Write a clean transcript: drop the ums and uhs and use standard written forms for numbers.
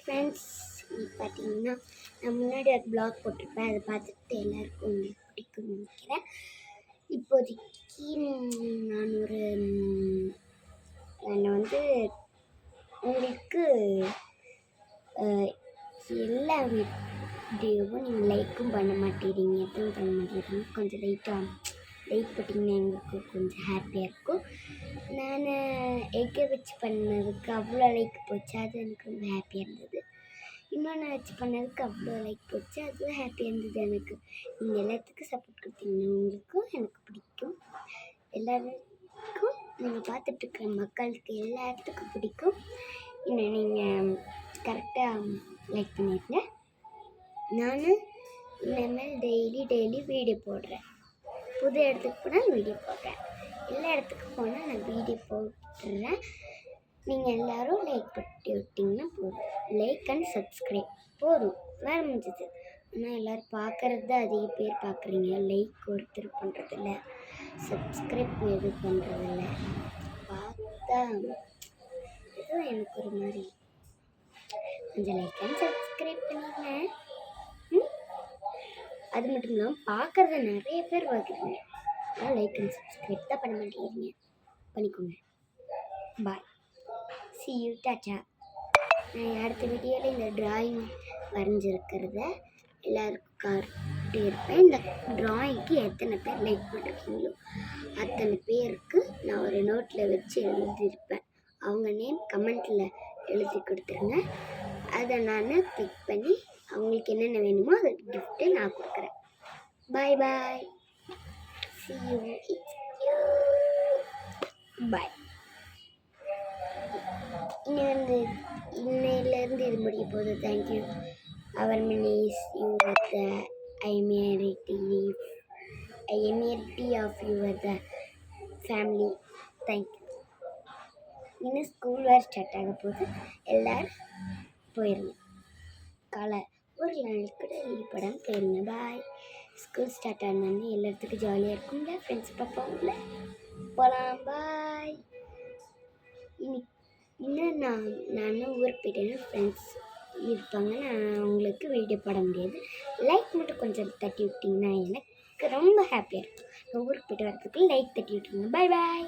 Friends, பார்த்தீங்கன்னா நான் முன்னாடி ஒரு ப்ளாக் போட்டிருப்பேன். அதை பார்த்துட்டு எல்லாருக்கும் உங்களுக்கு பிடிக்கும்னு நினைக்கிறேன். இப்போதைக்கு நான் வந்து உங்களுக்கு எல்லா வீடியோவும் நீங்கள் லைக்கும் பண்ண மாட்டேறீங்க, எதுவும் பண்ண மாட்டேறீங்க. கொஞ்சம் லைக் பண்ணிங்கன்னா எங்களுக்கு கொஞ்சம் ஹாப்பியாக இருக்கும். நான் எக்கை வச்சு பண்ணதுக்கு அவ்வளோ லைக் போச்சு, அது எனக்கு ரொம்ப ஹாப்பியாக இருந்தது. இன்னொன்று வச்சு பண்ணதுக்கு அவ்வளோ லைக் போச்சு, அதுவும் ஹாப்பியாக இருந்தது எனக்கு. நீங்கள் எல்லாத்துக்கும் சப்போர்ட் கொடுத்தீங்கன்னா உங்களுக்கும் எனக்கு பிடிக்கும். எல்லாருக்கும் நீங்கள் பார்த்துட்ருக்குற மக்களுக்கு எல்லாத்துக்கும் பிடிக்கும். இன்னும் நீங்கள் கரெக்டாக லைக் பண்ணிடுங்க. நான் இனிமேல் டெய்லி வீடியோ போடுறேன். புது இடத்துக்கு போனால் வீடியோ போடுறேன், எல்லா இடத்துக்கும் போனால் நான் வீடியோ போட்டுடுறேன். நீங்கள் எல்லோரும் லைக் பண்ணி விட்டிங்கன்னா போதும். லைக் அண்ட் சப்ஸ்கிரைப் போதும், வேறு முடிஞ்சது. ஆனால் எல்லோரும் பார்க்குறது தான் அதிக பேர் பார்க்குறீங்க, லைக் ஒருத்தர் பண்ணுறதில்ல, சப்ஸ்கிரைப் எதுவும் பண்ணுறதில்ல. பார்த்தா எதுவும் எனக்கு ஒரு மாதிரி. கொஞ்சம் லைக் அண்ட் சப்ஸ்கிரைப் பண்ணிடுறேன். அது மட்டும் இல்லாமல் பார்க்குறத நிறைய பேர் பார்க்குறீங்க, ஆனால் லைக் அண்ட் சப்ஸ்கிரைப் தான் பண்ண மாட்டேங்கிறீங்க. பண்ணிக்கோங்க. பாய், see you, டாட்டா. நான் அடுத்த வீடியோவில் இந்த ட்ராயிங் வரைஞ்சிருக்கிறத எல்லாருக்கும் காட்டியிருப்பேன். இந்த ட்ராயிங்க்கு எத்தனை பேர் லைக் பண்ணிருக்கீங்களோ அத்தனை பேருக்கு நான் ஒரு நோட்டில் வச்சு எழுதியிருப்பேன். அவங்க நேம் கமெண்ட்டில் எழுதி கொடுத்துருங்க. அதை நான் கிளிக் பண்ணி அவங்களுக்கு என்னென்ன வேணுமோ அதை கிஃப்ட்டு நான் கொடுக்குறேன். பாய் பாய், see you, it's you, bye. இன்னையிலேருந்து இது முடிய போகுது. Thank you. Our minis you are the emirity of your the family. Thank you. இன்னும் ஸ்கூல் வேறு ஸ்டார்ட் ஆக போகுது, எல்லோரும் போயிருங்க. ஒரு நாளைக்கு கூட லீவ் படம் போயிருங்க. பாய். ஸ்கூல் ஸ்டார்ட் ஆனோடனே எல்லாத்துக்கும் ஜாலியாக இருக்கும்ல, ஃப்ரெண்ட்ஸ் பார்ப்பாங்கள, போகலாம். பாய். இன்னும் நானும் ஊருக்கு போயிட்டேன்னா ஃப்ரெண்ட்ஸ் இருப்பாங்க, நான் அவங்களுக்கு வீடியோ போட முடியாது. லைக் மட்டும் கொஞ்சம் தட்டி விட்டிங்கன்னா எனக்கு ரொம்ப ஹாப்பியாக இருக்கும். நான் ஊருக்கு போய்ட்டு வரதுக்கு லைக் தட்டி விட்டுருங்க. பாய் பாய்.